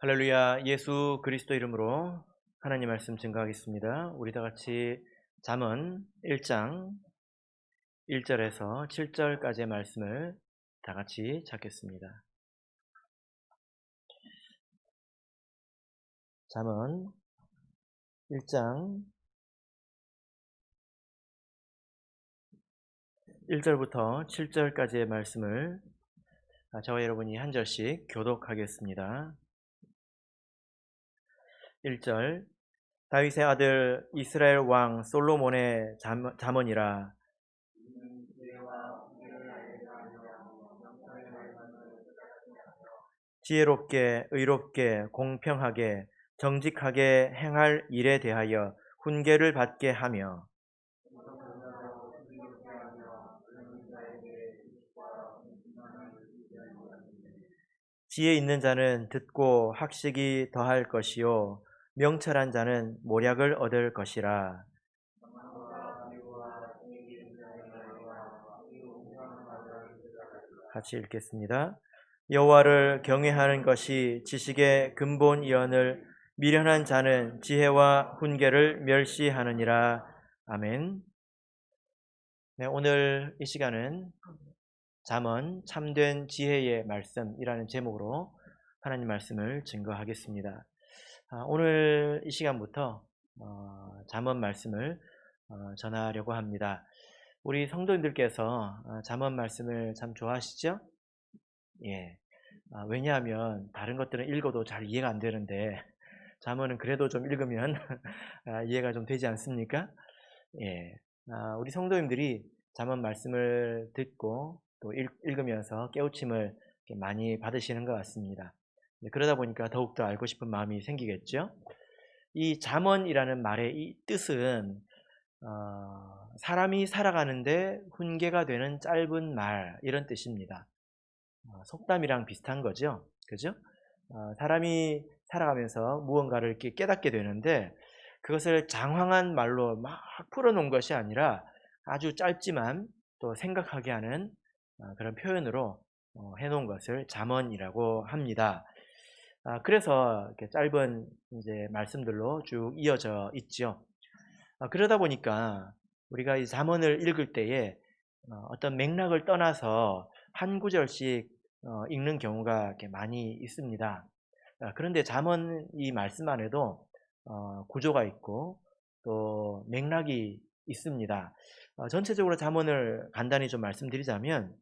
할렐루야. 예수 그리스도 이름으로 하나님 말씀 증거하겠습니다. 우리 다 같이 잠언 1장 1절에서 7절까지의 말씀을 다 같이 찾겠습니다. 잠언 1장 1절부터 7절까지의 말씀을 저와 여러분이 한 절씩 교독하겠습니다. 1절 다윗의 아들 이스라엘 왕 솔로몬의 잠언이라. 지혜롭게 의롭게 공평하게 정직하게 행할 일에 대하여 훈계를 받게 하며 지혜 있는 자는 듣고 학식이 더할 것이요 명철한 자는 모략을 얻을 것이라. 같이 읽겠습니다. 여호와를 경외하는 것이 지식의 근본이언을 미련한 자는 지혜와 훈계를 멸시하느니라. 아멘. 네, 오늘 이 시간은 잠언 참된 지혜의 말씀이라는 제목으로 하나님 말씀을 증거하겠습니다. 오늘 이 시간부터 잠언 말씀을 전하려고 합니다. 우리 성도님들께서 잠언 말씀을 참 좋아하시죠? 예. 왜냐하면 다른 것들은 읽어도 잘 이해가 안 되는데 잠언은 그래도 좀 읽으면 이해가 좀 되지 않습니까? 예. 우리 성도님들이 잠언 말씀을 듣고 또 읽으면서 깨우침을 많이 받으시는 것 같습니다. 그러다 보니까 더욱더 알고 싶은 마음이 생기겠죠. 이 잠언이라는 말의 이 뜻은 사람이 살아가는데 훈계가 되는 짧은 말, 이런 뜻입니다. 속담이랑 비슷한 거죠. 그죠? 사람이 살아가면서 무언가를 이렇게 깨닫게 되는데 그것을 장황한 말로 막 풀어놓은 것이 아니라 아주 짧지만 또 생각하게 하는 그런 표현으로 해놓은 것을 잠언이라고 합니다. 그래서 이렇게 짧은 이제 말씀들로 쭉 이어져 있죠. 그러다 보니까 우리가 이 잠언을 읽을 때에 어떤 맥락을 떠나서 한 구절씩 읽는 경우가 이렇게 많이 있습니다. 그런데 잠언 이 말씀 안에도 구조가 있고 또 맥락이 있습니다. 전체적으로 잠언을 간단히 좀 말씀드리자면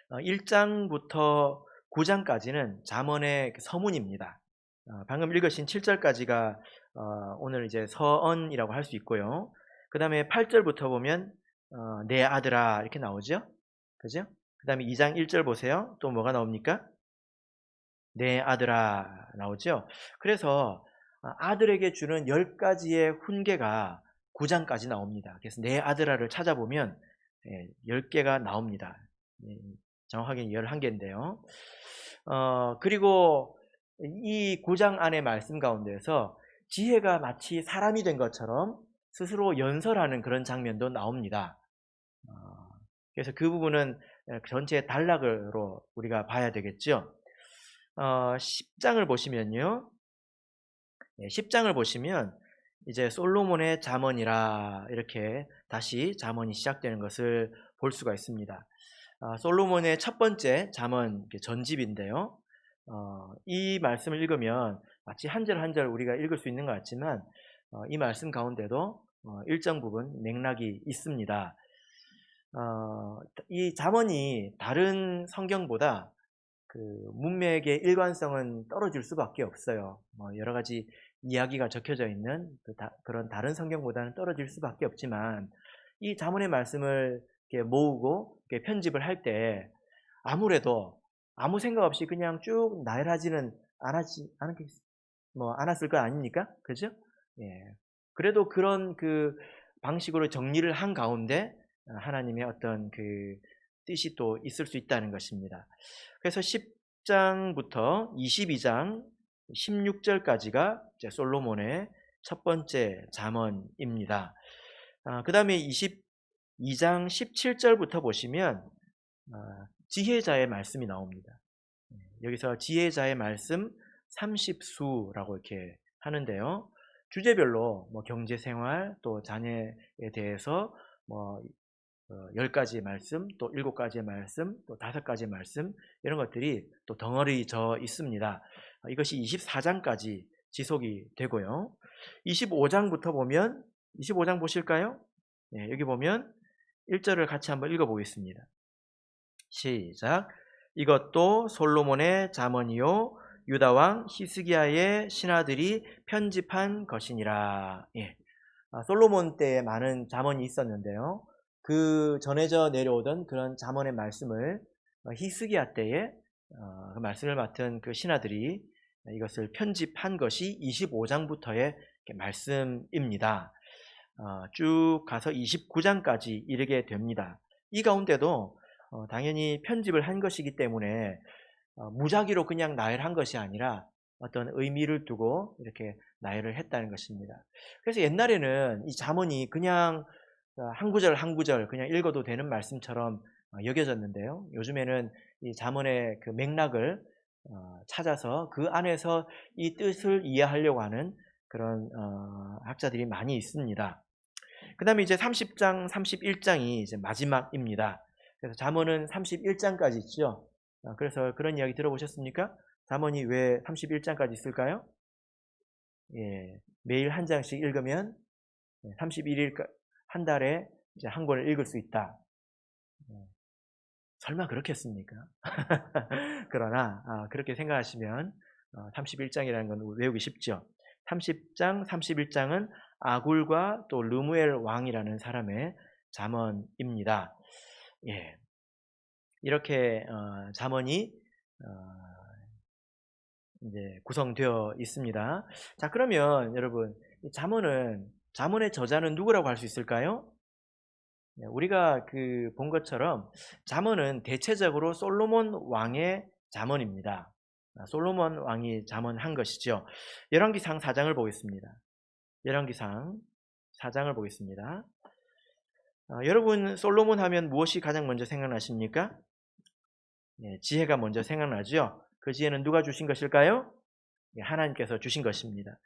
1장부터 9장까지는 잠언의 서문입니다. 방금 읽으신 7절까지가 오늘 이제 서언이라고 할 수 있고요. 그 다음에 8절부터 보면 내 아들아 이렇게 나오죠. 그죠? 그 다음에 2장 1절 보세요. 또 뭐가 나옵니까? 내 아들아 나오죠. 그래서 아들에게 주는 10가지의 훈계가 9장까지 나옵니다. 그래서 내 아들아를 찾아보면 10개가 나옵니다. 정확하게 11개인데요. 그리고 이 9장 안의 말씀 가운데서 지혜가 마치 사람이 된 것처럼 스스로 연설하는 그런 장면도 나옵니다. 그래서 그 부분은 전체 단락으로 우리가 봐야 되겠죠. 10장을 보시면요. 10장을 보시면 이제 솔로몬의 잠언이라 이렇게 다시 잠언이 시작되는 것을 볼 수가 있습니다. 솔로몬의 첫 번째 잠언 전집인데요. 이 말씀을 읽으면 마치 한 절 한 절 우리가 읽을 수 있는 것 같지만 이 말씀 가운데도 일정 부분 맥락이 있습니다. 이 잠언이 다른 성경보다 그 문맥의 일관성은 떨어질 수밖에 없어요. 여러 가지 이야기가 적혀져 있는 그런 다른 성경보다는 떨어질 수밖에 없지만 이 잠언의 말씀을 이렇게 모으고 이렇게 편집을 할 때 아무래도 아무 생각 없이 그냥 쭉 나열하지는 않았을 거 아닙니까? 그죠? 예. 그래도 그런 그 방식으로 정리를 한 가운데 하나님의 어떤 그 뜻이 또 있을 수 있다는 것입니다. 그래서 10장부터 22장 16절까지가 솔로몬의 첫 번째 잠언입니다. 그 다음에 22장 17절부터 보시면 지혜자의 말씀이 나옵니다. 여기서 지혜자의 말씀 30수라고 이렇게 하는데요. 주제별로 뭐 경제생활 또 자녀에 대해서 뭐 10가지의 말씀, 또 7가지의 말씀, 또 5가지의 말씀 이런 것들이 또 덩어리져 있습니다. 이것이 24장까지 지속이 되고요. 25장부터 보면 25장 보실까요? 네, 여기 보면 1절을 같이 한번 읽어보겠습니다. 시작. 이것도 솔로몬의 잠언이요 유다왕 히스기야의 신하들이 편집한 것이니라. 예. 솔로몬 때에 많은 잠언이 있었는데요. 그 전해져 내려오던 그런 잠언의 말씀을 히스기야 때에 그 말씀을 맡은 그 신하들이 이것을 편집한 것이 25장부터의 말씀입니다. 쭉 가서 29장까지 이르게 됩니다. 이 가운데도 당연히 편집을 한 것이기 때문에 무작위로 그냥 나열한 것이 아니라 어떤 의미를 두고 이렇게 나열을 했다는 것입니다. 그래서 옛날에는 이 잠언이 그냥 한 구절 한 구절 그냥 읽어도 되는 말씀처럼 여겨졌는데요. 요즘에는 이 잠언의 그 맥락을 찾아서 그 안에서 이 뜻을 이해하려고 하는 그런 학자들이 많이 있습니다. 그 다음에 이제 30장, 31장이 이제 마지막입니다. 그래서 잠언은 31장까지 있죠. 그래서 그런 이야기 들어보셨습니까? 잠언이 왜 31장까지 있을까요? 예, 매일 한 장씩 읽으면 31일 한 달에 이제 한 권을 읽을 수 있다. 설마 그렇겠습니까? 그러나 그렇게 생각하시면 31장이라는 건 외우기 쉽죠. 30장, 31장은 아굴과 또 르무엘 왕이라는 사람의 잠언입니다. 예, 이렇게 잠언이 이제 구성되어 있습니다. 자, 그러면 여러분, 이 잠언의 저자는 누구라고 할 수 있을까요? 우리가 본 것처럼 잠언은 대체적으로 솔로몬 왕의 잠언입니다. 솔로몬 왕이 잠언한 것이죠. 열왕기상 4장을 보겠습니다. 열왕기상 4장을 보겠습니다. 여러분, 솔로몬 하면 무엇이 가장 먼저 생각나십니까? 지혜가 먼저 생각나죠. 그 지혜는 누가 주신 것일까요? 하나님께서 주신 것입니다.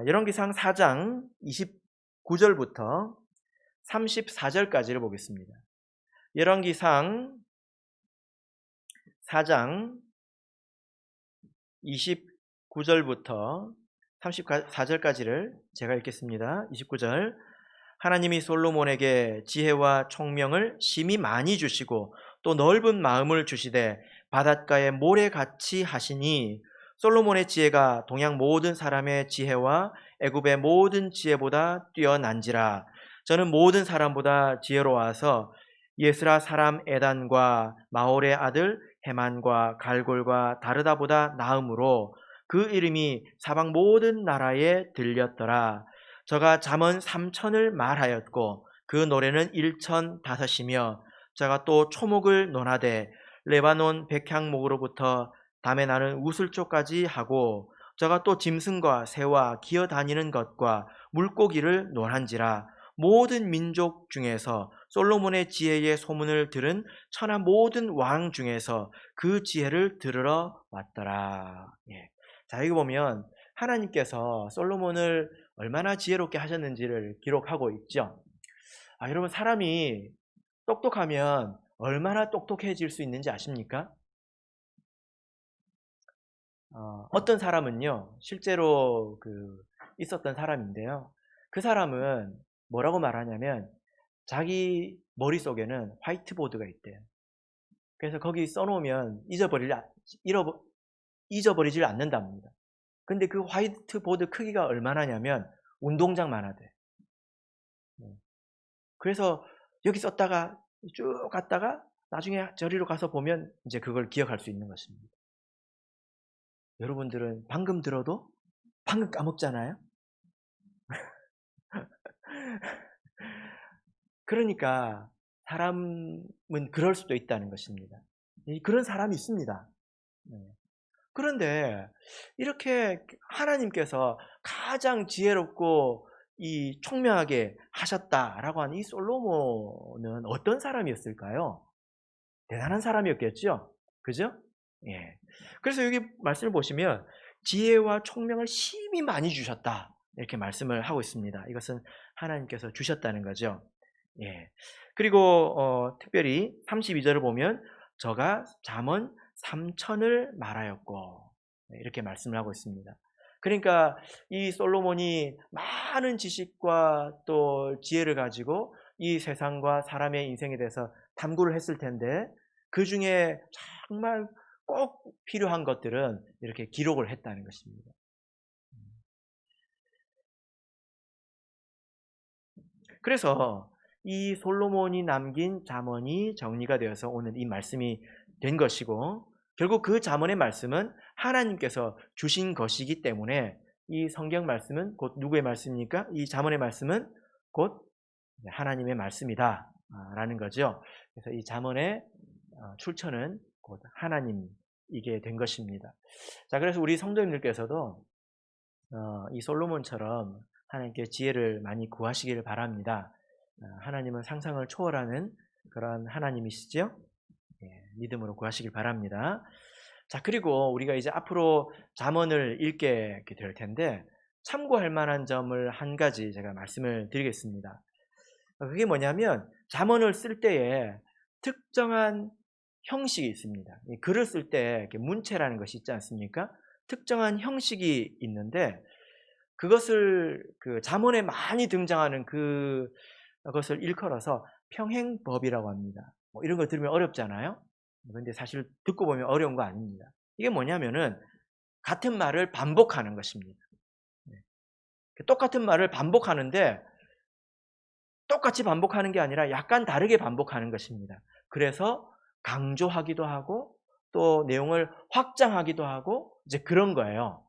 열왕기상 4장 29절부터 34절까지를 보겠습니다. 열왕기상 4장 29절부터 34절까지를 제가 읽겠습니다. 29절. 하나님이 솔로몬에게 지혜와 총명을 심히 많이 주시고 또 넓은 마음을 주시되 바닷가의 모래같이 하시니 솔로몬의 지혜가 동양 모든 사람의 지혜와 애굽의 모든 지혜보다 뛰어난지라. 저는 모든 사람보다 지혜로워서 예스라 사람 에단과 마홀의 아들 헤만과 갈골과 다르다보다 나음으로 그 이름이 사방 모든 나라에 들렸더라. 저가 잠언 3천을 말하였고 그 노래는 1,005이며 저가 또 초목을 논하되 레바논 백향목으로부터 담에 나는 우슬초까지 하고 저가 또 짐승과 새와 기어다니는 것과 물고기를 논한지라. 모든 민족 중에서 솔로몬의 지혜의 소문을 들은 천하 모든 왕 중에서 그 지혜를 들으러 왔더라. 예. 자, 여기 보면 하나님께서 솔로몬을 얼마나 지혜롭게 하셨는지를 기록하고 있죠. 여러분, 사람이 똑똑하면 얼마나 똑똑해질 수 있는지 아십니까? 어떤 사람은요, 실제로 있었던 사람인데요. 그 사람은 뭐라고 말하냐면 자기 머릿속에는 화이트보드가 있대요. 그래서 거기 써놓으면 잊어버리질 않는답니다. 근데 그 화이트보드 크기가 얼마나냐면 운동장만 하대. 그래서 여기 썼다가 쭉 갔다가 나중에 저리로 가서 보면 이제 그걸 기억할 수 있는 것입니다. 여러분들은 방금 들어도 방금 까먹잖아요. 그러니까 사람은 그럴 수도 있다는 것입니다. 그런 사람이 있습니다. 그런데 이렇게 하나님께서 가장 지혜롭고 이 총명하게 하셨다라고 하는 이 솔로몬은 어떤 사람이었을까요? 대단한 사람이었겠죠? 그죠? 예. 그래서 여기 말씀을 보시면 지혜와 총명을 심히 많이 주셨다. 이렇게 말씀을 하고 있습니다. 이것은 하나님께서 주셨다는 거죠. 예. 그리고 특별히 32절을 보면 저가 잠언 3천을 말하였고 이렇게 말씀을 하고 있습니다. 그러니까 이 솔로몬이 많은 지식과 또 지혜를 가지고 이 세상과 사람의 인생에 대해서 탐구를 했을 텐데 그 중에 정말 꼭 필요한 것들은 이렇게 기록을 했다는 것입니다. 그래서 이 솔로몬이 남긴 잠언이 정리가 되어서 오늘 이 말씀이 된 것이고 결국 그 잠언의 말씀은 하나님께서 주신 것이기 때문에 이 성경 말씀은 곧 누구의 말씀입니까? 이 잠언의 말씀은 곧 하나님의 말씀이다 라는 거죠. 그래서 이 잠언의 출처는 곧 하나님이게 된 것입니다. 자, 그래서 우리 성도님들께서도 이 솔로몬처럼 하나님께 지혜를 많이 구하시기를 바랍니다. 하나님은 상상을 초월하는 그런 하나님이시죠? 예, 믿음으로 구하시길 바랍니다. 자, 그리고 우리가 이제 앞으로 잠언을 읽게 될 텐데 참고할 만한 점을 한 가지 제가 말씀을 드리겠습니다. 그게 뭐냐면 잠언을 쓸 때에 특정한 형식이 있습니다. 글을 쓸 때 문체라는 것이 있지 않습니까? 특정한 형식이 있는데 그것을 그 잠언에 많이 등장하는 그것을 일컬어서 평행법이라고 합니다. 뭐 이런 거 들으면 어렵잖아요. 그런데 사실 듣고 보면 어려운 거 아닙니다. 이게 뭐냐면은 같은 말을 반복하는 것입니다. 똑같은 말을 반복하는데 똑같이 반복하는 게 아니라 약간 다르게 반복하는 것입니다. 그래서 강조하기도 하고 또 내용을 확장하기도 하고 이제 그런 거예요.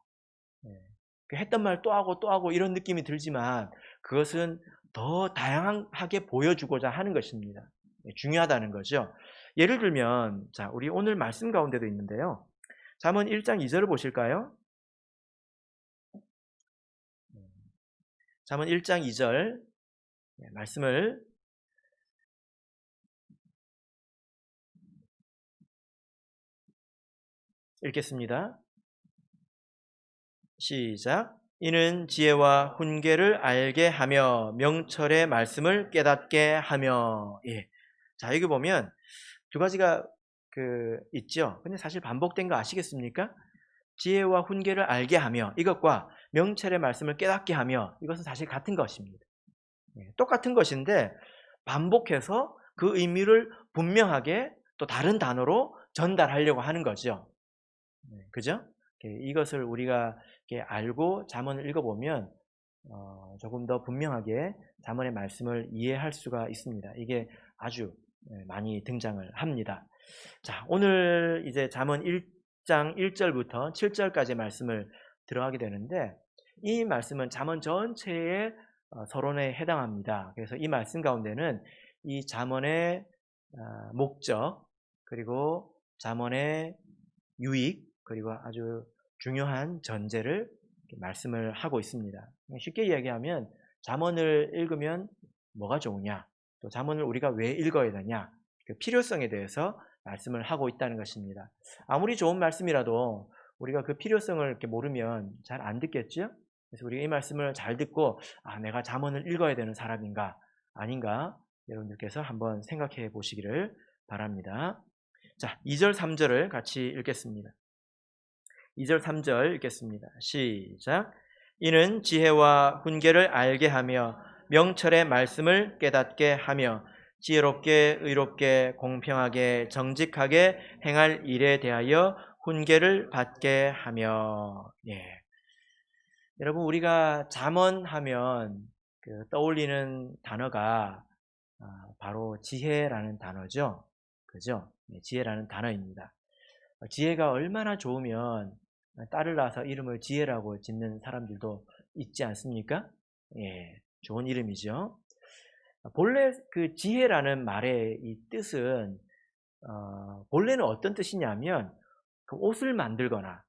했던 말 또 하고 또 하고 이런 느낌이 들지만 그것은 더 다양하게 보여주고자 하는 것입니다. 중요하다는 거죠. 예를 들면 자, 우리 오늘 말씀 가운데도 있는데요. 잠언 1장 2절을 보실까요? 잠언 1장 2절 말씀을 읽겠습니다. 시작. 이는 지혜와 훈계를 알게 하며 명철의 말씀을 깨닫게 하며. 예. 자, 여기 보면 두 가지가 있죠. 근데 사실 반복된 거 아시겠습니까? 지혜와 훈계를 알게 하며 이것과 명철의 말씀을 깨닫게 하며 이것은 사실 같은 것입니다. 똑같은 것인데 반복해서 그 의미를 분명하게 또 다른 단어로 전달하려고 하는 거죠. 그죠? 이것을 우리가 알고 잠언을 읽어보면 조금 더 분명하게 잠언의 말씀을 이해할 수가 있습니다. 이게 아주 많이 등장을 합니다. 자, 오늘 이제 잠언 1장 1절부터 7절까지 말씀을 들어가게 되는데 이 말씀은 잠언 전체의 서론에 해당합니다. 그래서 이 말씀 가운데는 이 잠언의 목적 그리고 잠언의 유익 그리고 아주 중요한 전제를 말씀을 하고 있습니다. 쉽게 이야기하면 잠언을 읽으면 뭐가 좋으냐 또 잠언을 우리가 왜 읽어야 되냐 그 필요성에 대해서 말씀을 하고 있다는 것입니다. 아무리 좋은 말씀이라도 우리가 그 필요성을 이렇게 모르면 잘 안 듣겠죠? 그래서 우리가 이 말씀을 잘 듣고 내가 잠언을 읽어야 되는 사람인가 아닌가 여러분들께서 한번 생각해 보시기를 바랍니다. 자, 2절 3절을 같이 읽겠습니다. 2절 3절 읽겠습니다. 시작. 이는 지혜와 훈계를 알게 하며 명철의 말씀을 깨닫게 하며 지혜롭게 의롭게 공평하게 정직하게 행할 일에 대하여 훈계를 받게 하며. 예. 여러분 우리가 잠언하면 떠올리는 단어가 바로 지혜라는 단어죠. 그죠? 지혜라는 단어입니다. 지혜가 얼마나 좋으면 딸을 낳아서 이름을 지혜라고 짓는 사람들도 있지 않습니까? 예, 좋은 이름이죠. 본래 그 지혜라는 말의 이 뜻은 본래는 어떤 뜻이냐면 그 옷을 만들거나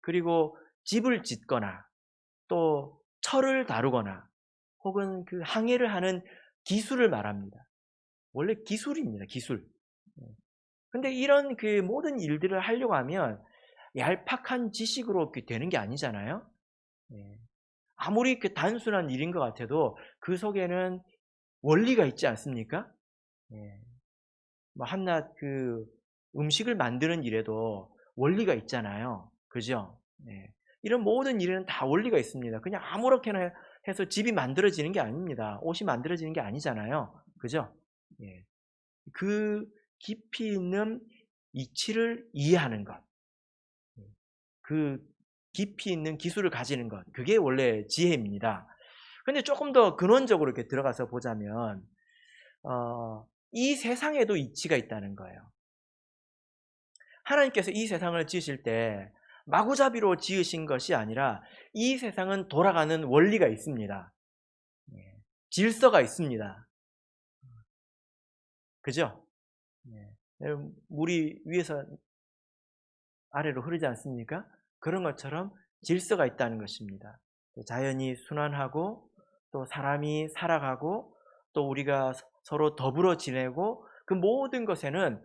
그리고 집을 짓거나 또 철을 다루거나 혹은 그 항해를 하는 기술을 말합니다. 원래 기술입니다. 기술. 근데 이런 그 모든 일들을 하려고 하면 얄팍한 지식으로 이렇게 되는 게 아니잖아요. 예. 아무리 그 단순한 일인 것 같아도 그 속에는 원리가 있지 않습니까? 예. 뭐 한낱 그 음식을 만드는 일에도 원리가 있잖아요. 그죠? 예. 이런 모든 일에는 다 원리가 있습니다. 그냥 아무렇게나 해서 집이 만들어지는 게 아닙니다. 옷이 만들어지는 게 아니잖아요. 그죠? 예. 그 깊이 있는 이치를 이해하는 것, 그 깊이 있는 기술을 가지는 것, 그게 원래 지혜입니다. 근데 조금 더 근원적으로 이렇게 들어가서 보자면, 이 세상에도 이치가 있다는 거예요. 하나님께서 이 세상을 지으실 때 마구잡이로 지으신 것이 아니라 이 세상은 돌아가는 원리가 있습니다. 예. 질서가 있습니다. 그죠? 예. 물이 위에서 아래로 흐르지 않습니까? 그런 것처럼 질서가 있다는 것입니다. 자연이 순환하고 또 사람이 살아가고 또 우리가 서로 더불어 지내고 그 모든 것에는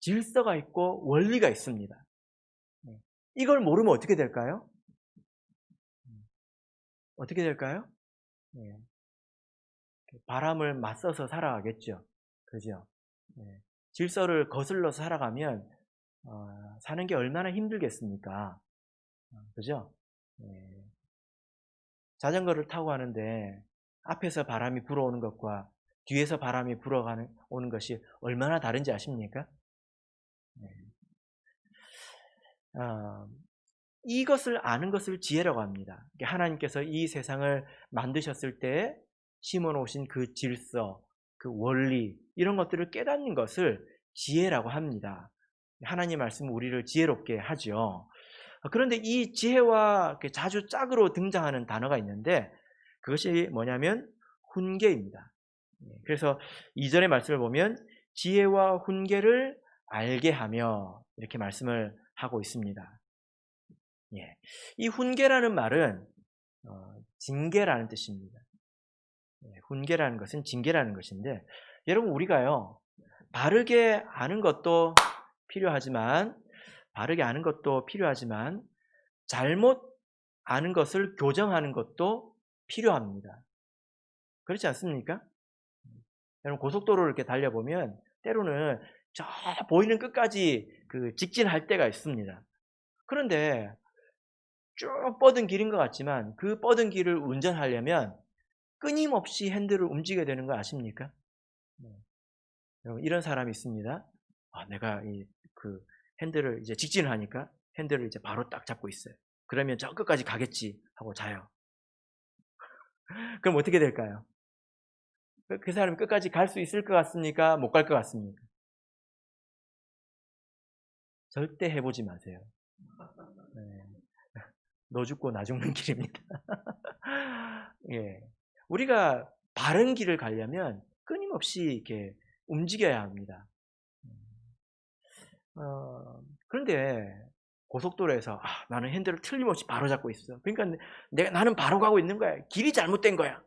질서가 있고 원리가 있습니다. 이걸 모르면 어떻게 될까요? 어떻게 될까요? 바람을 맞서서 살아가겠죠. 그죠? 질서를 거슬러서 살아가면 사는 게 얼마나 힘들겠습니까? 그죠? 자전거를 타고 가는데 앞에서 바람이 불어오는 것과 뒤에서 바람이 오는 것이 얼마나 다른지 아십니까? 어, 이것을 아는 것을 지혜라고 합니다. 하나님께서 이 세상을 만드셨을 때 심어놓으신 그 질서, 그 원리 이런 것들을 깨닫는 것을 지혜라고 합니다. 하나님 말씀은 우리를 지혜롭게 하죠. 그런데 이 지혜와 자주 짝으로 등장하는 단어가 있는데 그것이 뭐냐면 훈계입니다. 그래서 이전의 말씀을 보면 지혜와 훈계를 알게 하며 이렇게 말씀을 하고 있습니다. 예. 이 훈계라는 말은 징계라는 뜻입니다. 훈계라는 것은 징계라는 것인데 여러분 우리가요 바르게 아는 것도 필요하지만 잘못 아는 것을 교정하는 것도 필요합니다. 그렇지 않습니까? 여러분 고속도로를 이렇게 달려보면 때로는 저 보이는 끝까지 그 직진할 때가 있습니다. 그런데 쭉 뻗은 길인 것 같지만 그 뻗은 길을 운전하려면 끊임없이 핸들을 움직여야 되는 거 아십니까? 여러분 이런 사람이 있습니다. 내가 그 핸들을 이제 직진을 하니까 핸들을 이제 바로 딱 잡고 있어요. 그러면 저 끝까지 가겠지 하고 자요. 그럼 어떻게 될까요? 그 사람이 끝까지 갈 수 있을 것 같습니까? 못 갈 것 같습니까? 절대 해보지 마세요. 네. 너 죽고 나 죽는 길입니다. 예. 우리가 바른 길을 가려면 끊임없이 이렇게 움직여야 합니다. 그런데 고속도로에서 나는 핸들을 틀림없이 바로 잡고 있어. 그러니까 나는 바로 가고 있는 거야. 길이 잘못된 거야.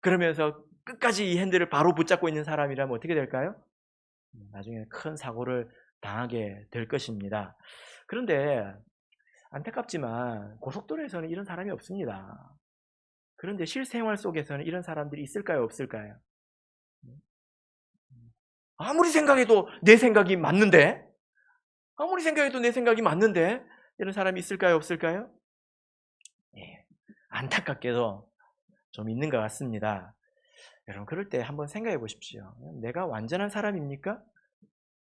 그러면서 끝까지 이 핸들을 바로 붙잡고 있는 사람이라면 어떻게 될까요? 나중에 큰 사고를 당하게 될 것입니다. 그런데 안타깝지만 고속도로에서는 이런 사람이 없습니다. 그런데 실생활 속에서는 이런 사람들이 있을까요? 없을까요? 아무리 생각해도 내 생각이 맞는데? 아무리 생각해도 내 생각이 맞는데? 이런 사람이 있을까요? 없을까요? 예, 안타깝게도 좀 있는 것 같습니다. 여러분 그럴 때 한번 생각해 보십시오. 내가 완전한 사람입니까?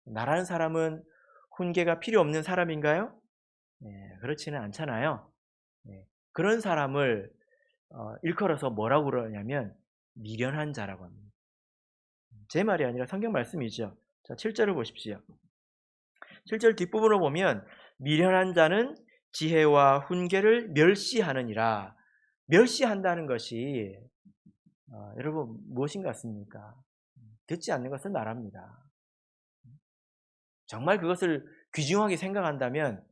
나라는 사람은 훈계가 필요 없는 사람인가요? 그렇지는 않잖아요. 그런 사람을 일컬어서 뭐라고 그러냐면 미련한 자라고 합니다. 제 말이 아니라 성경 말씀이죠. 자, 7절을 보십시오. 7절 뒷부분을 보면 미련한 자는 지혜와 훈계를 멸시하느니라. 멸시한다는 것이 여러분 무엇인 것 같습니까? 듣지 않는 것은 나랍니다. 정말 그것을 귀중하게 생각한다면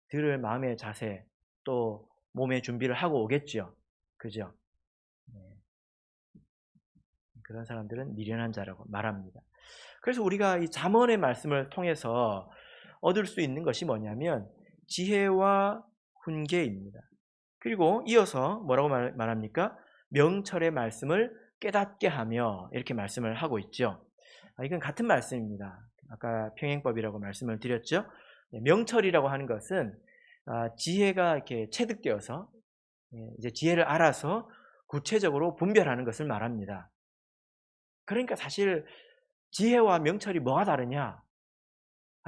들을 마음의 자세 또 몸의 준비를 하고 오겠죠. 그죠? 그런 사람들은 미련한 자라고 말합니다. 그래서 우리가 이 잠언의 말씀을 통해서 얻을 수 있는 것이 뭐냐면 지혜와 훈계입니다. 그리고 이어서 뭐라고 말합니까? 명철의 말씀을 깨닫게 하며 이렇게 말씀을 하고 있죠. 이건 같은 말씀입니다. 아까 평행법이라고 말씀을 드렸죠. 명철이라고 하는 것은 지혜가 이렇게 체득되어서 이제 지혜를 알아서 구체적으로 분별하는 것을 말합니다. 그러니까 사실 지혜와 명철이 뭐가 다르냐?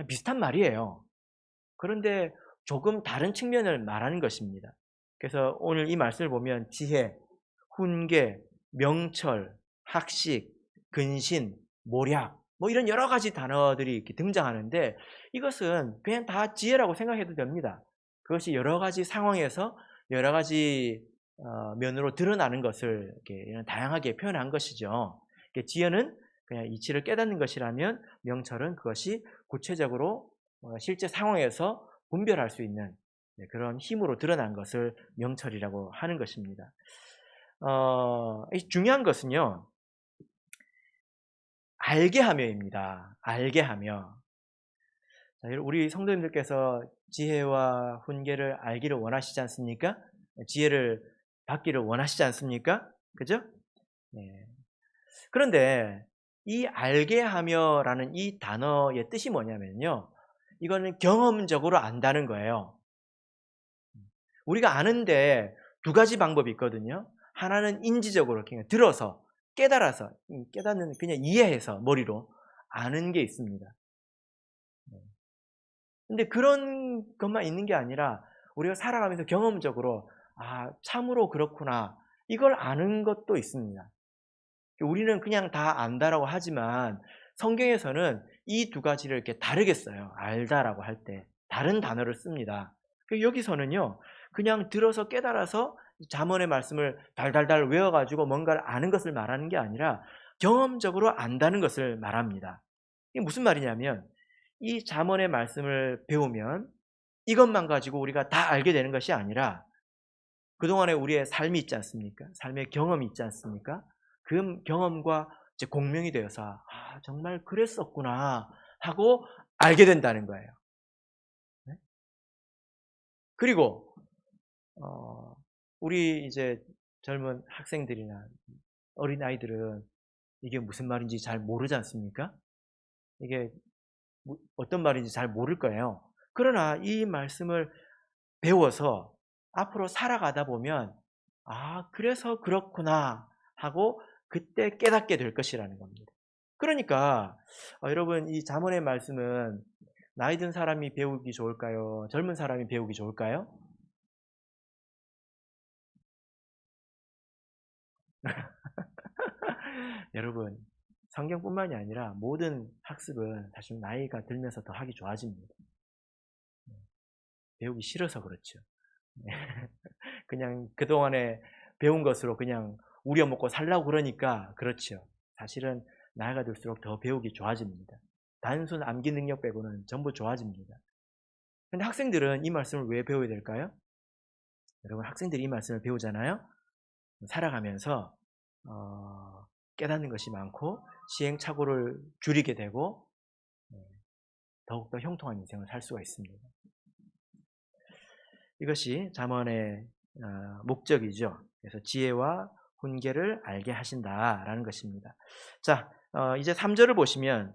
비슷한 말이에요. 그런데 조금 다른 측면을 말하는 것입니다. 그래서 오늘 이 말씀을 보면 지혜, 훈계, 명철, 학식, 근신, 모략 뭐 이런 여러 가지 단어들이 이렇게 등장하는데 이것은 그냥 다 지혜라고 생각해도 됩니다. 그것이 여러 가지 상황에서 여러 가지 면으로 드러나는 것을 이렇게 다양하게 표현한 것이죠. 지혜는 그냥 이치를 깨닫는 것이라면 명철은 그것이 구체적으로 실제 상황에서 분별할 수 있는 그런 힘으로 드러난 것을 명철이라고 하는 것입니다. 중요한 것은요, 알게 하며입니다. 알게 하며. 자, 우리 성도님들께서 지혜와 훈계를 알기를 원하시지 않습니까? 지혜를 받기를 원하시지 않습니까? 그죠? 네. 그런데 이 알게 하며라는 이 단어의 뜻이 뭐냐면요. 이거는 경험적으로 안다는 거예요. 우리가 아는데 두 가지 방법이 있거든요. 하나는 인지적으로 그냥 들어서 깨달아서 깨닫는 그냥 이해해서 머리로 아는 게 있습니다. 근데 그런 것만 있는 게 아니라 우리가 살아가면서 경험적으로 참으로 그렇구나 이걸 아는 것도 있습니다. 우리는 그냥 다 안다라고 하지만 성경에서는 이 두 가지를 이렇게 다르게 써요. 알다라고 할 때 다른 단어를 씁니다. 여기서는요, 그냥 들어서 깨달아서 잠언의 말씀을 달달달 외워가지고 뭔가를 아는 것을 말하는 게 아니라 경험적으로 안다는 것을 말합니다. 이게 무슨 말이냐면 이 잠언의 말씀을 배우면 이것만 가지고 우리가 다 알게 되는 것이 아니라 그동안에 우리의 삶이 있지 않습니까? 삶의 경험이 있지 않습니까? 그 경험과 이제 공명이 되어서 정말 그랬었구나 하고 알게 된다는 거예요. 네? 그리고 우리 이제 젊은 학생들이나 어린 아이들은 이게 무슨 말인지 잘 모르지 않습니까? 이게 어떤 말인지 잘 모를 거예요. 그러나 이 말씀을 배워서 앞으로 살아가다 보면 그래서 그렇구나 하고 그때 깨닫게 될 것이라는 겁니다. 그러니까 여러분 이 잠언의 말씀은 나이 든 사람이 배우기 좋을까요? 젊은 사람이 배우기 좋을까요? 여러분 성경뿐만이 아니라 모든 학습은 사실 나이가 들면서 더 하기 좋아집니다. 배우기 싫어서 그렇죠. 그냥 그동안에 배운 것으로 그냥 우려먹고 살라고 그러니까 그렇죠. 사실은 나이가 들수록 더 배우기 좋아집니다. 단순 암기 능력 빼고는 전부 좋아집니다. 근데 학생들은 이 말씀을 왜 배워야 될까요? 여러분 학생들이 이 말씀을 배우잖아요. 살아가면서 깨닫는 것이 많고 시행착오를 줄이게 되고 더욱더 형통한 인생을 살 수가 있습니다. 이것이 잠언의 목적이죠. 그래서 지혜와 훈계를 알게 하신다라는 것입니다. 자, 이제 3절을 보시면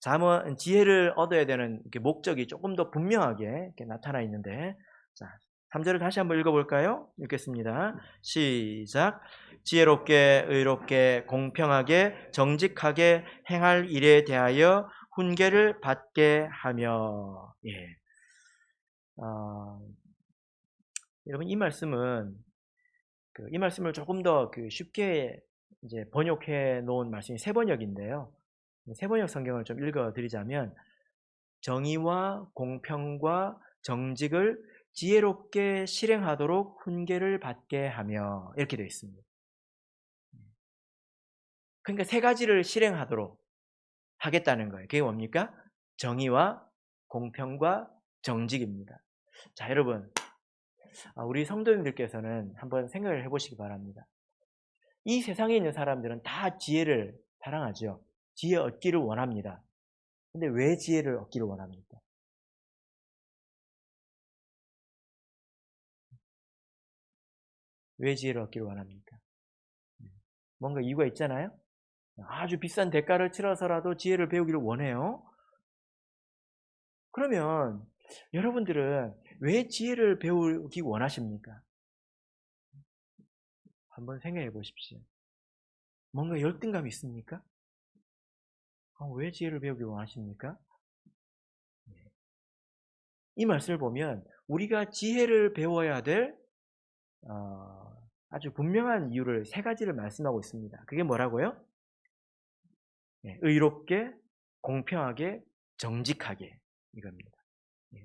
잠언 지혜를 얻어야 되는 목적이 조금 더 분명하게 이렇게 나타나 있는데, 자, 3절을 다시 한번 읽어볼까요? 읽겠습니다. 시작. 지혜롭게, 의롭게, 공평하게, 정직하게 행할 일에 대하여 훈계를 받게 하며. 예. 여러분 이 말씀은 이 말씀을 조금 더 쉽게 이제 번역해 놓은 말씀이 세번역인데요. 세번역 성경을 좀 읽어 드리자면 정의와 공평과 정직을 지혜롭게 실행하도록 훈계를 받게 하며 이렇게 되어 있습니다. 그러니까 세 가지를 실행하도록 하겠다는 거예요. 그게 뭡니까? 정의와 공평과 정직입니다. 자, 여러분 우리 성도님들께서는 한번 생각을 해보시기 바랍니다. 이 세상에 있는 사람들은 다 지혜를 사랑하죠. 지혜 얻기를 원합니다. 근데 왜 지혜를 얻기를 원합니까? 왜 지혜를 얻기를 원합니까? 뭔가 이유가 있잖아요. 아주 비싼 대가를 치러서라도 지혜를 배우기를 원해요. 그러면 여러분들은 왜 지혜를 배우기 원하십니까? 한번 생각해 보십시오. 뭔가 열등감이 있습니까? 왜 지혜를 배우기 원하십니까? 이 말씀을 보면 우리가 지혜를 배워야 될 아주 분명한 이유를 세 가지를 말씀하고 있습니다. 그게 뭐라고요? 의롭게, 공평하게, 정직하게, 이겁니다.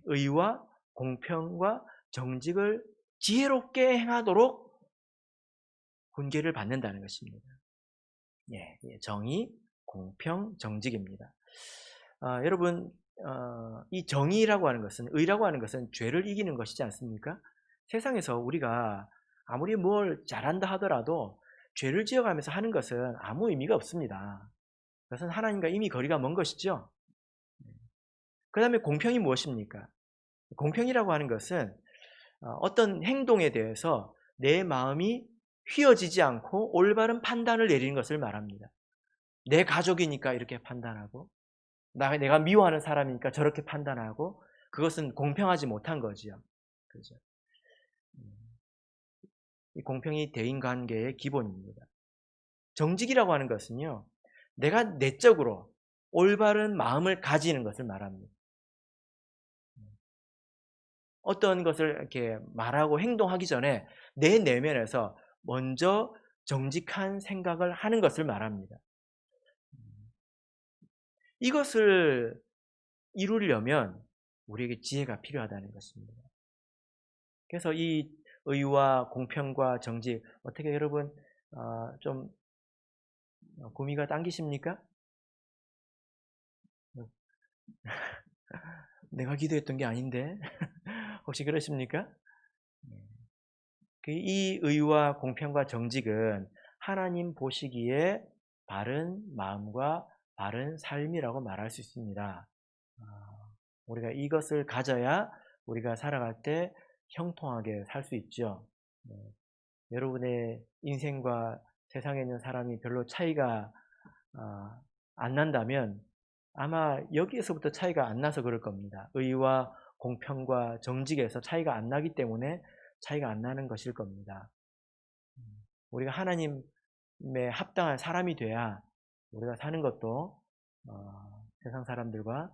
의와 공평과 정직을 지혜롭게 행하도록 훈계를 받는다는 것입니다. 정의, 공평, 정직입니다. 여러분, 이 정의라고 하는 것은, 의라고 하는 것은 죄를 이기는 것이지 않습니까? 세상에서 우리가 아무리 뭘 잘한다 하더라도 죄를 지어가면서 하는 것은 아무 의미가 없습니다. 그것은 하나님과 이미 거리가 먼 것이죠. 그 다음에 공평이 무엇입니까? 공평이라고 하는 것은 어떤 행동에 대해서 내 마음이 휘어지지 않고 올바른 판단을 내리는 것을 말합니다. 내 가족이니까 이렇게 판단하고, 내가 미워하는 사람이니까 저렇게 판단하고, 그것은 공평하지 못한 거지요. 그죠? 이 공평이 대인관계의 기본입니다. 정직이라고 하는 것은요, 내가 내적으로 올바른 마음을 가지는 것을 말합니다. 어떤 것을 이렇게 말하고 행동하기 전에 내 내면에서 먼저 정직한 생각을 하는 것을 말합니다. 이것을 이루려면 우리에게 지혜가 필요하다는 것입니다. 그래서 이 의와 공평과 정직, 어떻게 여러분 좀 구미가 당기십니까? 내가 기도했던 게 아닌데 혹시 그러십니까? 이 의와 공평과 정직은 하나님 보시기에 바른 마음과 바른 삶이라고 말할 수 있습니다. 우리가 이것을 가져야 우리가 살아갈 때 형통하게 살 수 있죠. 여러분의 인생과 세상에 있는 사람이 별로 차이가 안 난다면 아마 여기에서부터 차이가 안 나서 그럴 겁니다. 의와 공평과 정직에서 차이가 안 나기 때문에 차이가 안 나는 것일 겁니다. 우리가 하나님에 합당한 사람이 돼야 우리가 사는 것도 세상 사람들과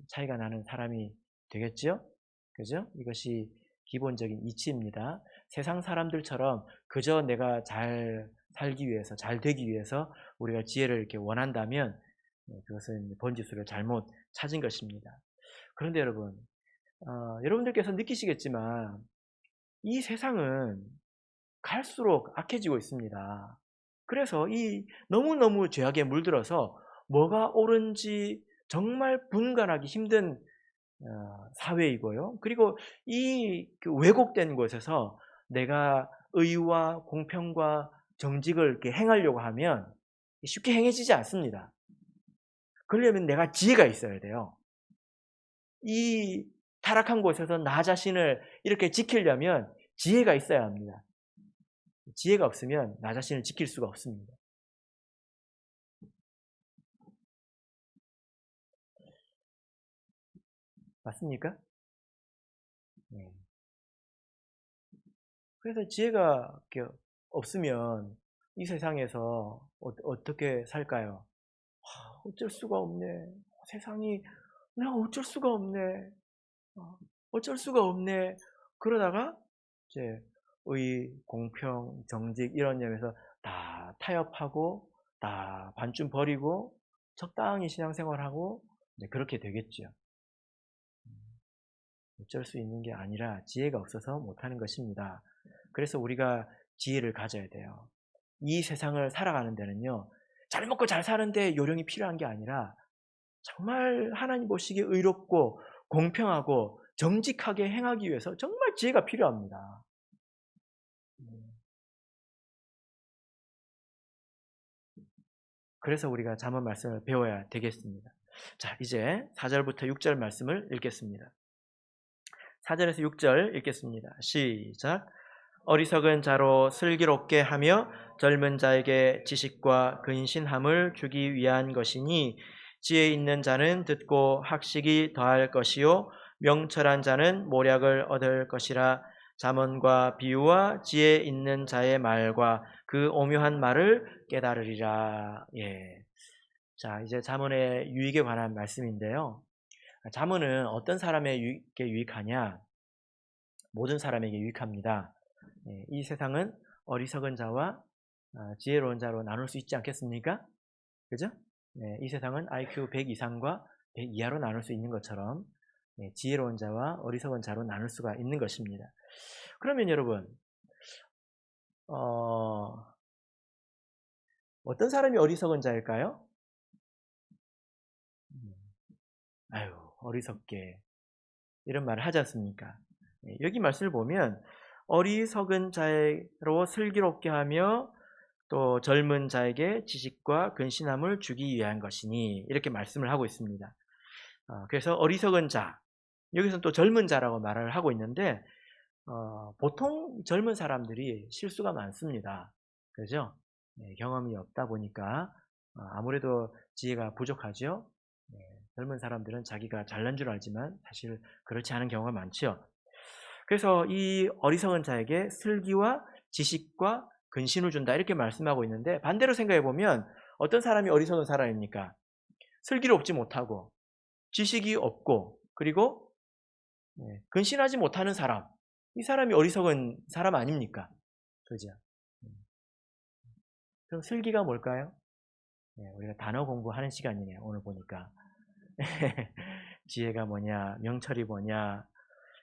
차이가 나는 사람이 되겠죠? 그죠? 이것이 기본적인 이치입니다. 세상 사람들처럼 그저 내가 잘 살기 위해서, 잘 되기 위해서 우리가 지혜를 이렇게 원한다면 그것은 번지수를 잘못 찾은 것입니다. 그런데 여러분, 여러분들께서 느끼시겠지만 이 세상은 갈수록 악해지고 있습니다. 그래서 이 너무너무 죄악에 물들어서 뭐가 옳은지 정말 분간하기 힘든 사회이고요. 그리고 이 왜곡된 곳에서 내가 의와 공평과 정직을 이렇게 행하려고 하면 쉽게 행해지지 않습니다. 그러려면 내가 지혜가 있어야 돼요. 이 타락한 곳에서 나 자신을 이렇게 지키려면 지혜가 있어야 합니다. 지혜가 없으면 나 자신을 지킬 수가 없습니다. 맞습니까? 네. 그래서 지혜가 없으면 이 세상에서 어떻게 살까요? 어쩔 수가 없네. 세상이 내가 어쩔 수가 없네. 어쩔 수가 없네. 그러다가 이제 의, 공평, 정직 이런 점에서 다 타협하고 다 반쯤 버리고 적당히 신앙생활하고 그렇게 되겠죠. 어쩔 수 있는 게 아니라 지혜가 없어서 못하는 것입니다. 그래서 우리가 지혜를 가져야 돼요. 이 세상을 살아가는 데는요, 잘 먹고 잘 사는데 요령이 필요한 게 아니라 정말 하나님 보시기에 의롭고 공평하고 정직하게 행하기 위해서 정말 지혜가 필요합니다. 그래서 우리가 잠언 말씀을 배워야 되겠습니다. 자, 이제 4절부터 6절 말씀을 읽겠습니다. 4절에서 6절 읽겠습니다. 시작. 어리석은 자로 슬기롭게 하며 젊은 자에게 지식과 근신함을 주기 위한 것이니 지혜 있는 자는 듣고 학식이 더할 것이요 명철한 자는 모략을 얻을 것이라. 잠언과 비유와 지혜 있는 자의 말과 그 오묘한 말을 깨달으리라. 예. 자, 이제 잠언의 유익에 관한 말씀인데요. 잠언은 어떤 사람에게 유익하냐? 모든 사람에게 유익합니다. 예, 이 세상은 어리석은 자와 지혜로운 자로 나눌 수 있지 않겠습니까? 그죠? 네, 이 세상은 IQ 100 이상과 100 이하로 나눌 수 있는 것처럼 지혜로운 자와 어리석은 자로 나눌 수가 있는 것입니다. 그러면 여러분, 어떤 사람이 어리석은 자일까요? 아유, 어리석게 이런 말을 하지 않습니까? 여기 말씀을 보면 어리석은 자로 슬기롭게 하며 또 젊은 자에게 지식과 근신함을 주기 위한 것이니 이렇게 말씀을 하고 있습니다. 그래서 어리석은 자, 여기서는 또 젊은 자라고 말을 하고 있는데 보통 젊은 사람들이 실수가 많습니다. 그죠? 경험이 없다 보니까 아무래도 지혜가 부족하죠. 젊은 사람들은 자기가 잘난 줄 알지만 사실 그렇지 않은 경우가 많죠. 그래서 이 어리석은 자에게 슬기와 지식과 근신을 준다 이렇게 말씀하고 있는데 반대로 생각해 보면 어떤 사람이 어리석은 사람입니까? 슬기롭지 못하고 지식이 없고 그리고 근신하지 못하는 사람, 이 사람이 어리석은 사람 아닙니까? 그죠? 그럼 슬기가 뭘까요? 우리가 단어 공부하는 시간이네요. 오늘 보니까 지혜가 뭐냐, 명철이 뭐냐,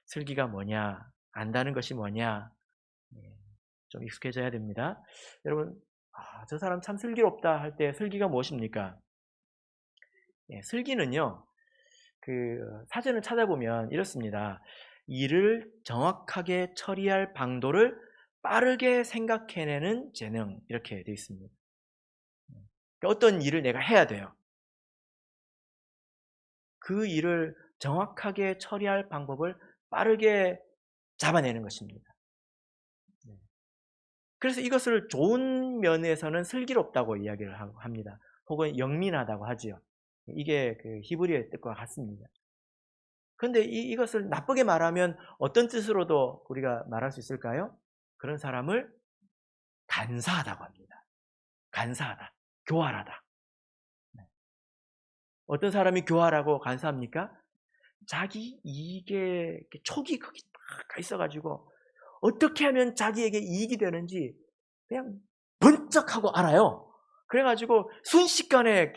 슬기가 뭐냐, 안다는 것이 뭐냐, 좀 익숙해져야 됩니다. 여러분, 저 사람 참 슬기롭다 할 때 슬기가 무엇입니까? 슬기는요, 사전을 찾아보면 이렇습니다. 일을 정확하게 처리할 방도를 빠르게 생각해내는 재능, 이렇게 되어 있습니다. 어떤 일을 내가 해야 돼요. 그 일을 정확하게 처리할 방법을 빠르게 잡아내는 것입니다. 그래서 이것을 좋은 면에서는 슬기롭다고 이야기를 합니다. 혹은 영민하다고 하지요. 이게 그 히브리어의 뜻과 같습니다. 그런데 이것을 나쁘게 말하면 어떤 뜻으로도 우리가 말할 수 있을까요? 그런 사람을 간사하다고 합니다. 간사하다, 교활하다. 어떤 사람이 교활하고 간사합니까? 자기 이익에 촉이 거기 딱 있어가지고 어떻게 하면 자기에게 이익이 되는지 그냥 번쩍하고 알아요. 그래가지고 순식간에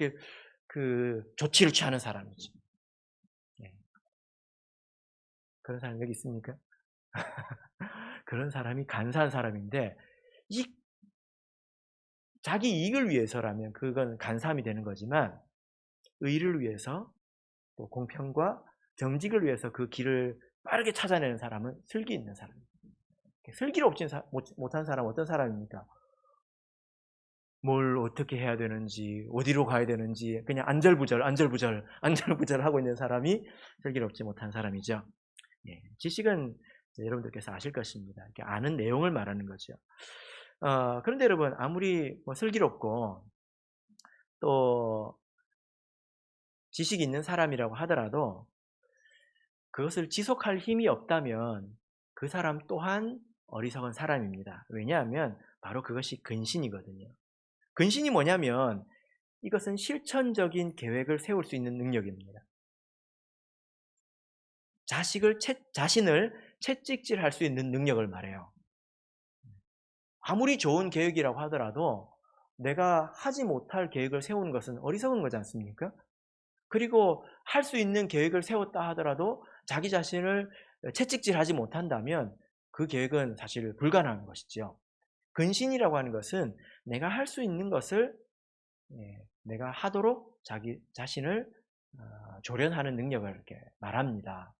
그 조치를 취하는 사람이지. 그런 사람 여기 있습니까? 그런 사람이 간사한 사람인데 자기 이익을 위해서라면 그건 간사함이 되는 거지만 의를 위해서 또 공평과 정직을 위해서 그 길을 빠르게 찾아내는 사람은 슬기 있는 사람입니다. 슬기롭지 못한 사람은 어떤 사람입니까? 뭘 어떻게 해야 되는지 어디로 가야 되는지 그냥 안절부절 하고 있는 사람이 슬기롭지 못한 사람이죠. 지식은 여러분들께서 아실 것입니다. 이렇게 아는 내용을 말하는 거죠. 그런데 여러분 아무리 슬기롭고 또 지식이 있는 사람이라고 하더라도 그것을 지속할 힘이 없다면 그 사람 또한 어리석은 사람입니다. 왜냐하면 바로 그것이 근신이거든요. 근신이 뭐냐면 이것은 실천적인 계획을 세울 수 있는 능력입니다. 자신을 채찍질할 수 있는 능력을 말해요. 아무리 좋은 계획이라고 하더라도 내가 하지 못할 계획을 세우는 것은 어리석은 거지 않습니까? 그리고 할 수 있는 계획을 세웠다 하더라도 자기 자신을 채찍질하지 못한다면 그 계획은 사실 불가능한 것이죠. 근신이라고 하는 것은 내가 할 수 있는 것을 내가 하도록 자기 자신을 조련하는 능력을 이렇게 말합니다.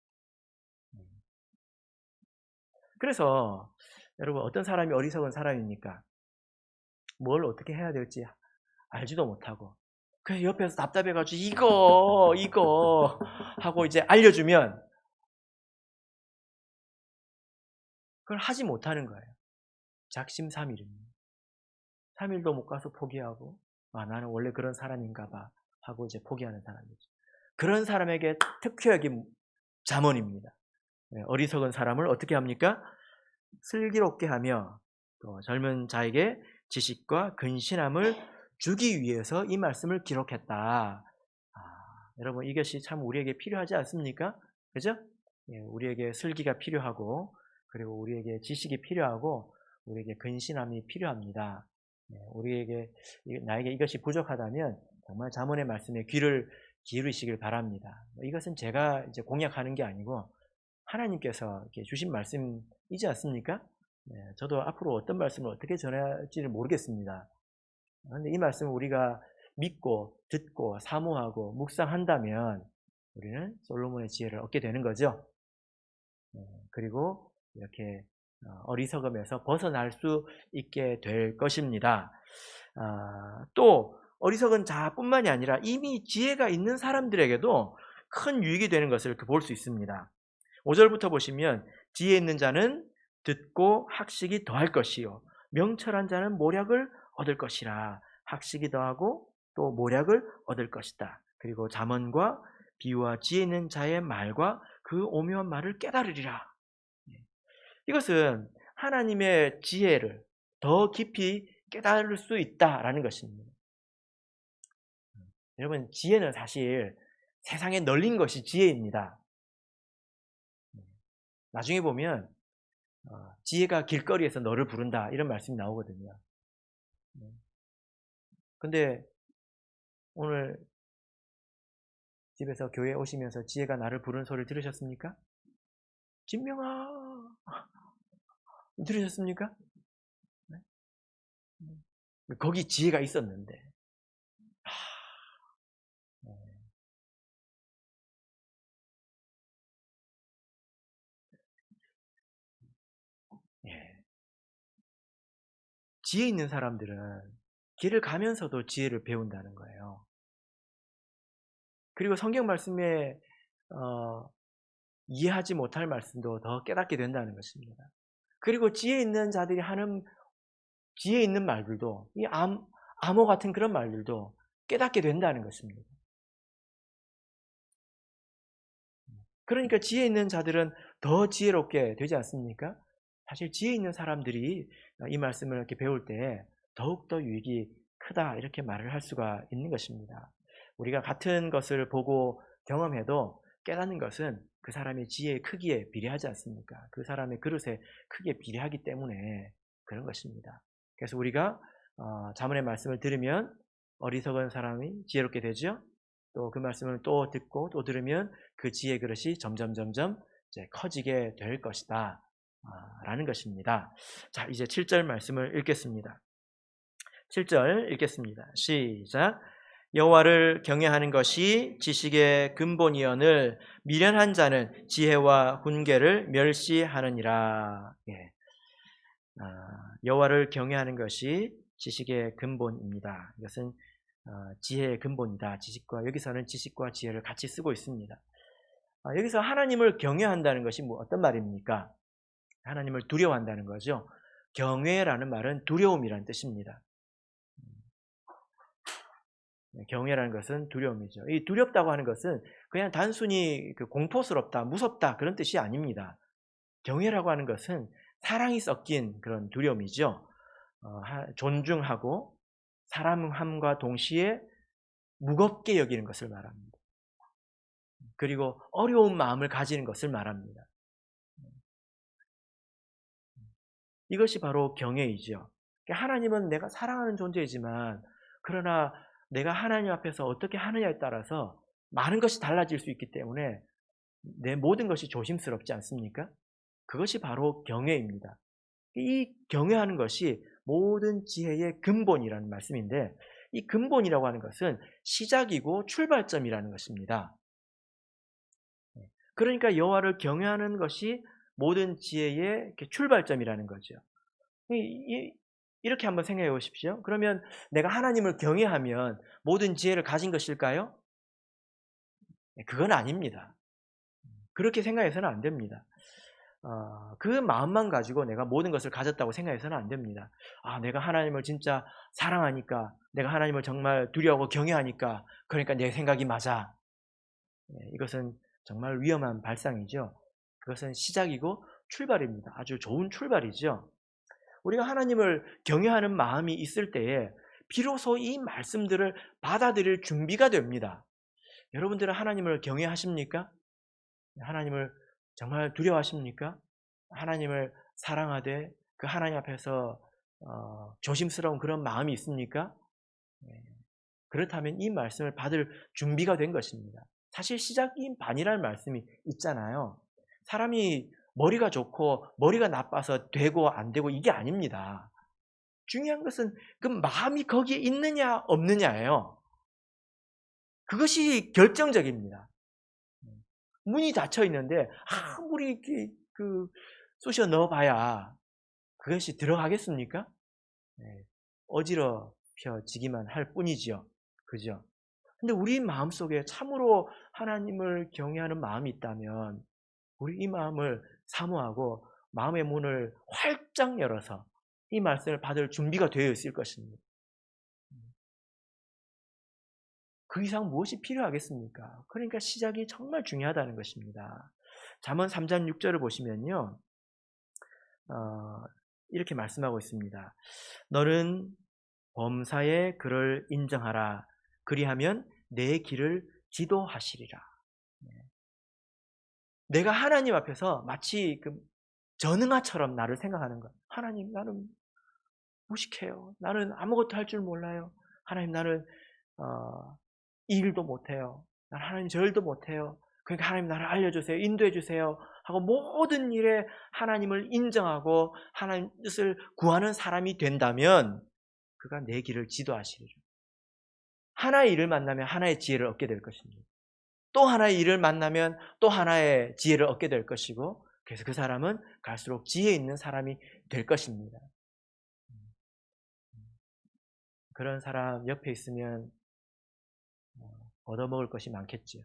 그래서 여러분 어떤 사람이 어리석은 사람입니까? 뭘 어떻게 해야 될지 알지도 못하고 그래서 옆에서 답답해가지고 이거 하고 이제 알려주면 그걸 하지 못하는 거예요. 작심삼일입니다. 3일도 못 가서 포기하고 나는 원래 그런 사람인가 봐 하고 이제 포기하는 사람이죠. 그런 사람에게 특효약이 잠언입니다. 어리석은 사람을 어떻게 합니까? 슬기롭게 하며 또 젊은 자에게 지식과 근신함을 주기 위해서 이 말씀을 기록했다. 여러분 이것이 참 우리에게 필요하지 않습니까? 그죠? 우리에게 슬기가 필요하고 그리고 우리에게 지식이 필요하고 우리에게 근신함이 필요합니다. 나에게 이것이 부족하다면 정말 잠언의 말씀에 귀를 기울이시길 바랍니다. 이것은 제가 이제 공약하는 게 아니고 하나님께서 이렇게 주신 말씀이지 않습니까? 저도 앞으로 어떤 말씀을 어떻게 전할지를 모르겠습니다. 그런데 이 말씀을 우리가 믿고 듣고 사모하고 묵상한다면 우리는 솔로몬의 지혜를 얻게 되는 거죠. 그리고 이렇게 어리석음에서 벗어날 수 있게 될 것입니다. 또 어리석은 자뿐만이 아니라 이미 지혜가 있는 사람들에게도 큰 유익이 되는 것을 볼 수 있습니다. 5절부터 보시면 지혜 있는 자는 듣고 학식이 더할 것이요 명철한 자는 모략을 얻을 것이라. 학식이 더하고 또 모략을 얻을 것이다. 그리고 잠언과 비유와 지혜 있는 자의 말과 그 오묘한 말을 깨달으리라. 이것은 하나님의 지혜를 더 깊이 깨달을 수 있다라는 것입니다. 여러분 지혜는 사실 세상에 널린 것이 지혜입니다. 나중에 보면 지혜가 길거리에서 너를 부른다 이런 말씀이 나오거든요. 근데 오늘 집에서 교회에 오시면서 지혜가 나를 부르는 소리를 들으셨습니까? 진명아 들으셨습니까? 거기 지혜가 있었는데 지혜 있는 사람들은 길을 가면서도 지혜를 배운다는 거예요. 그리고 성경 말씀에 이해하지 못할 말씀도 더 깨닫게 된다는 것입니다. 그리고 지혜 있는 자들이 하는 지혜 있는 말들도 이 암호 같은 그런 말들도 깨닫게 된다는 것입니다. 그러니까 지혜 있는 자들은 더 지혜롭게 되지 않습니까? 사실 지혜 있는 사람들이 이 말씀을 이렇게 배울 때 더욱더 유익이 크다 이렇게 말을 할 수가 있는 것입니다. 우리가 같은 것을 보고 경험해도 깨닫는 것은 그 사람의 지혜의 크기에 비례하지 않습니까? 그 사람의 그릇에 크기에 비례하기 때문에 그런 것입니다. 그래서 우리가 잠언의 말씀을 들으면 어리석은 사람이 지혜롭게 되죠. 또 그 말씀을 또 듣고 또 들으면 그 지혜의 그릇이 점점 이제 커지게 될 것이다 라는 것입니다. 자, 이제 7절 말씀을 읽겠습니다. 7절 읽겠습니다. 시작. 여호와를 경외하는 것이 지식의 근본이언을 미련한 자는 지혜와 훈계를 멸시하느니라. 여호와를 경외하는 것이 지식의 근본입니다. 이것은 지혜의 근본이다. 여기서는 지식과 지혜를 같이 쓰고 있습니다. 여기서 하나님을 경외한다는 것이 어떤 말입니까? 하나님을 두려워한다는 거죠. 경외라는 말은 두려움이라는 뜻입니다. 경외라는 것은 두려움이죠. 이 두렵다고 하는 것은 그냥 단순히 공포스럽다, 무섭다 그런 뜻이 아닙니다. 경외라고 하는 것은 사랑이 섞인 그런 두려움이죠. 존중하고 사랑함과 동시에 무겁게 여기는 것을 말합니다. 그리고 어려운 마음을 가지는 것을 말합니다. 이것이 바로 경외이죠. 하나님은 내가 사랑하는 존재이지만 그러나 내가 하나님 앞에서 어떻게 하느냐에 따라서 많은 것이 달라질 수 있기 때문에 내 모든 것이 조심스럽지 않습니까? 그것이 바로 경외입니다. 이 경외하는 것이 모든 지혜의 근본이라는 말씀인데 이 근본이라고 하는 것은 시작이고 출발점이라는 것입니다. 그러니까 여호와를 경외하는 것이 모든 지혜의 출발점이라는 거죠. 이렇게 한번 생각해 보십시오. 그러면 내가 하나님을 경외하면 모든 지혜를 가진 것일까요? 그건 아닙니다. 그렇게 생각해서는 안 됩니다. 그 마음만 가지고 내가 모든 것을 가졌다고 생각해서는 안 됩니다. 내가 하나님을 진짜 사랑하니까, 내가 하나님을 정말 두려워하고 경외하니까, 그러니까 내 생각이 맞아. 이것은 정말 위험한 발상이죠. 그것은 시작이고 출발입니다. 아주 좋은 출발이죠. 우리가 하나님을 경외하는 마음이 있을 때에 비로소 이 말씀들을 받아들일 준비가 됩니다. 여러분들은 하나님을 경외하십니까? 하나님을 정말 두려워하십니까? 하나님을 사랑하되 그 하나님 앞에서 조심스러운 그런 마음이 있습니까? 그렇다면 이 말씀을 받을 준비가 된 것입니다. 사실 시작인 반이라는 말씀이 있잖아요. 사람이 머리가 좋고 머리가 나빠서 되고 안 되고 이게 아닙니다. 중요한 것은 그 마음이 거기에 있느냐 없느냐예요. 그것이 결정적입니다. 문이 닫혀 있는데 아무리 이렇게 쑤셔 넣어봐야 그것이 들어가겠습니까? 어지럽혀지기만 할 뿐이지요. 그죠? 근데 우리 마음속에 참으로 하나님을 경외하는 마음이 있다면 우리 이 마음을 사모하고 마음의 문을 활짝 열어서 이 말씀을 받을 준비가 되어 있을 것입니다. 그 이상 무엇이 필요하겠습니까? 그러니까 시작이 정말 중요하다는 것입니다. 잠언 3장 6절을 보시면요. 이렇게 말씀하고 있습니다. 너는 범사의 그를 인정하라. 그리하면 내 길을 지도하시리라. 내가 하나님 앞에서 마치 전응아처럼 나를 생각하는 것. 하나님, 나는 무식해요. 나는 아무것도 할 줄 몰라요. 하나님, 나는 이 일도 못해요. 난 하나님 저 일도 못해요. 그러니까 하나님 나를 알려주세요. 인도해 주세요. 하고 모든 일에 하나님을 인정하고 하나님 뜻을 구하는 사람이 된다면 그가 내 길을 지도하시리라. 하나의 일을 만나면 하나의 지혜를 얻게 될 것입니다. 또 하나의 일을 만나면 또 하나의 지혜를 얻게 될 것이고 그래서 그 사람은 갈수록 지혜 있는 사람이 될 것입니다. 그런 사람 옆에 있으면 얻어먹을 것이 많겠지요.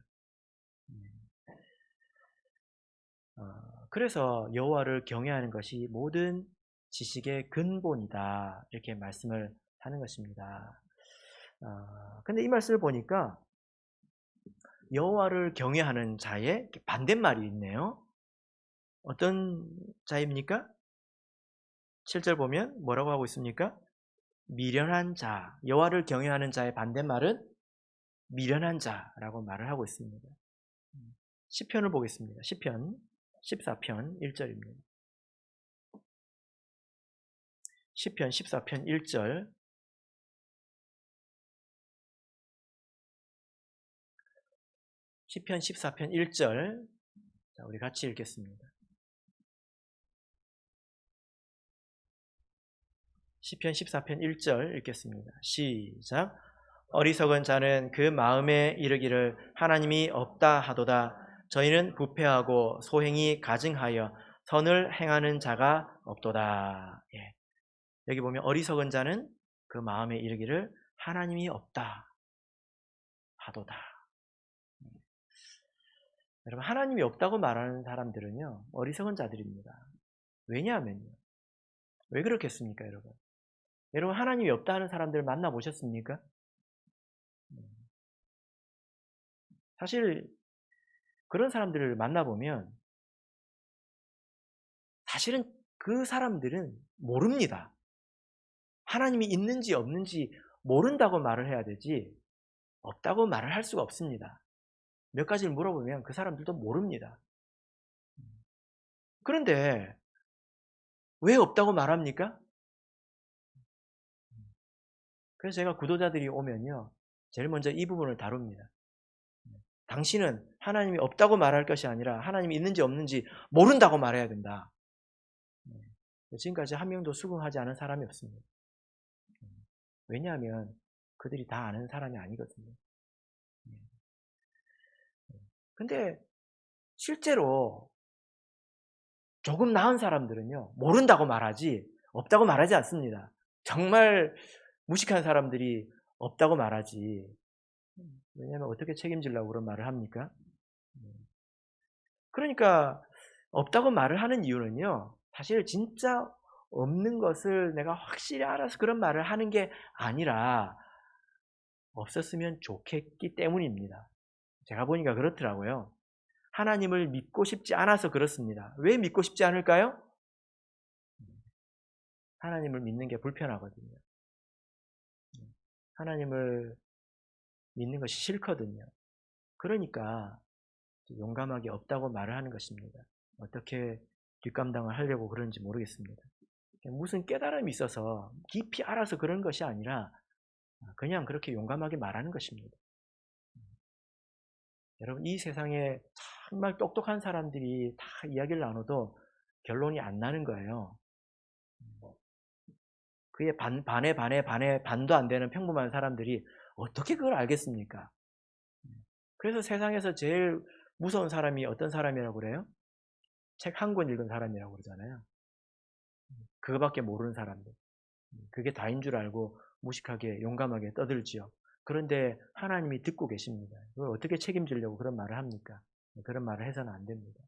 그래서 여호와를 경외하는 것이 모든 지식의 근본이다. 이렇게 말씀을 하는 것입니다. 근데 이 말씀을 보니까 여호와를 경외하는 자의 반대말이 있네요. 어떤 자입니까? 7절 보면 뭐라고 하고 있습니까? 미련한 자. 여호와를 경외하는 자의 반대말은 미련한 자라고 말을 하고 있습니다. 시편을 보겠습니다. 시편 14편 1절입니다. 시편 14편 1절. 시편 14편 1절. 자, 우리 같이 읽겠습니다. 시편 14편 1절 읽겠습니다. 시작. 어리석은 자는 그 마음에 이르기를 하나님이 없다 하도다. 저희는 부패하고 소행이 가증하여 선을 행하는 자가 없도다. 여기 보면 어리석은 자는 그 마음에 이르기를 하나님이 없다 하도다. 여러분, 하나님이 없다고 말하는 사람들은요, 어리석은 자들입니다. 왜냐하면요. 왜 그렇겠습니까, 여러분? 여러분, 하나님이 없다 하는 사람들 만나보셨습니까? 사실 그런 사람들을 만나보면 사실은 그 사람들은 모릅니다. 하나님이 있는지 없는지 모른다고 말을 해야 되지 없다고 말을 할 수가 없습니다. 몇 가지를 물어보면 그 사람들도 모릅니다. 그런데 왜 없다고 말합니까? 그래서 제가 구도자들이 오면요. 제일 먼저 이 부분을 다룹니다. 당신은 하나님이 없다고 말할 것이 아니라 하나님이 있는지 없는지 모른다고 말해야 된다. 지금까지 한 명도 수긍하지 않은 사람이 없습니다. 왜냐하면 그들이 다 아는 사람이 아니거든요. 근데 실제로 조금 나은 사람들은요. 모른다고 말하지 없다고 말하지 않습니다. 정말 무식한 사람들이 없다고 말하지. 왜냐하면 어떻게 책임지려고 그런 말을 합니까? 그러니까 없다고 말을 하는 이유는요, 사실 진짜 없는 것을 내가 확실히 알아서 그런 말을 하는 게 아니라 없었으면 좋겠기 때문입니다. 제가 보니까 그렇더라고요. 하나님을 믿고 싶지 않아서 그렇습니다. 왜 믿고 싶지 않을까요? 하나님을 믿는 게 불편하거든요. 하나님을 믿는 것이 싫거든요. 그러니까 용감하게 없다고 말을 하는 것입니다. 어떻게 뒷감당을 하려고 그런지 모르겠습니다. 무슨 깨달음이 있어서 깊이 알아서 그런 것이 아니라 그냥 그렇게 용감하게 말하는 것입니다. 여러분, 이 세상에 정말 똑똑한 사람들이 다 이야기를 나눠도 결론이 안 나는 거예요. 그의 반에 반도 안 되는 평범한 사람들이 어떻게 그걸 알겠습니까? 그래서 세상에서 제일 무서운 사람이 어떤 사람이라고 그래요? 책 한 권 읽은 사람이라고 그러잖아요. 그거밖에 모르는 사람들. 그게 다인 줄 알고 무식하게 용감하게 떠들지요. 그런데 하나님이 듣고 계십니다. 그걸 어떻게 책임지려고 그런 말을 합니까? 그런 말을 해서는 안 됩니다.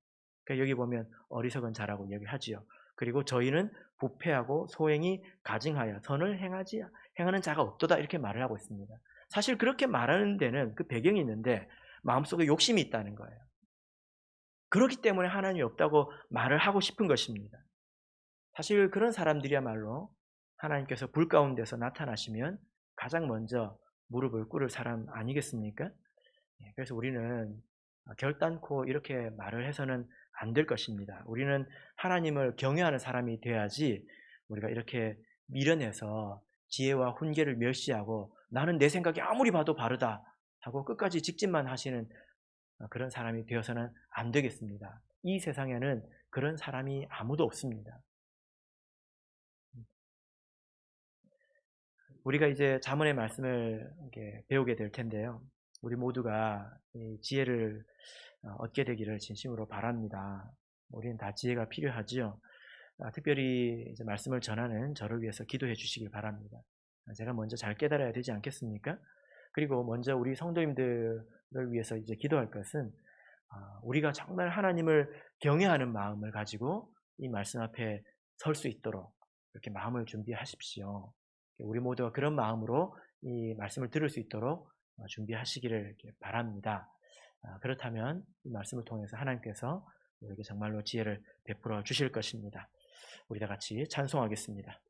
그러니까 여기 보면 어리석은 자라고 얘기하지요. 그리고 저희는 부패하고 소행이 가증하여 선을 행하는 자가 없도다, 이렇게 말을 하고 있습니다. 사실 그렇게 말하는 데는 그 배경이 있는데 마음속에 욕심이 있다는 거예요. 그렇기 때문에 하나님이 없다고 말을 하고 싶은 것입니다. 사실 그런 사람들이야말로 하나님께서 불 가운데서 나타나시면 가장 먼저 무릎을 꿇을 사람 아니겠습니까? 그래서 우리는 결단코 이렇게 말을 해서는 안 될 것입니다. 우리는 하나님을 경외하는 사람이 돼야지, 우리가 이렇게 미련해서 지혜와 훈계를 멸시하고 나는 내 생각이 아무리 봐도 바르다 하고 끝까지 직진만 하시는 그런 사람이 되어서는 안 되겠습니다. 이 세상에는 그런 사람이 아무도 없습니다. 우리가 이제 잠언의 말씀을 이렇게 배우게 될 텐데요. 우리 모두가 이 지혜를 얻게 되기를 진심으로 바랍니다. 우리는 다 지혜가 필요하지요. 특별히 이제 말씀을 전하는 저를 위해서 기도해 주시길 바랍니다. 제가 먼저 잘 깨달아야 되지 않겠습니까? 그리고 먼저 우리 성도님들을 위해서 이제 기도할 것은, 우리가 정말 하나님을 경외하는 마음을 가지고 이 말씀 앞에 설 수 있도록 이렇게 마음을 준비하십시오. 우리 모두가 그런 마음으로 이 말씀을 들을 수 있도록 준비하시기를 이렇게 바랍니다. 그렇다면 이 말씀을 통해서 하나님께서 우리에게 정말로 지혜를 베풀어 주실 것입니다. 우리 다 같이 찬송하겠습니다.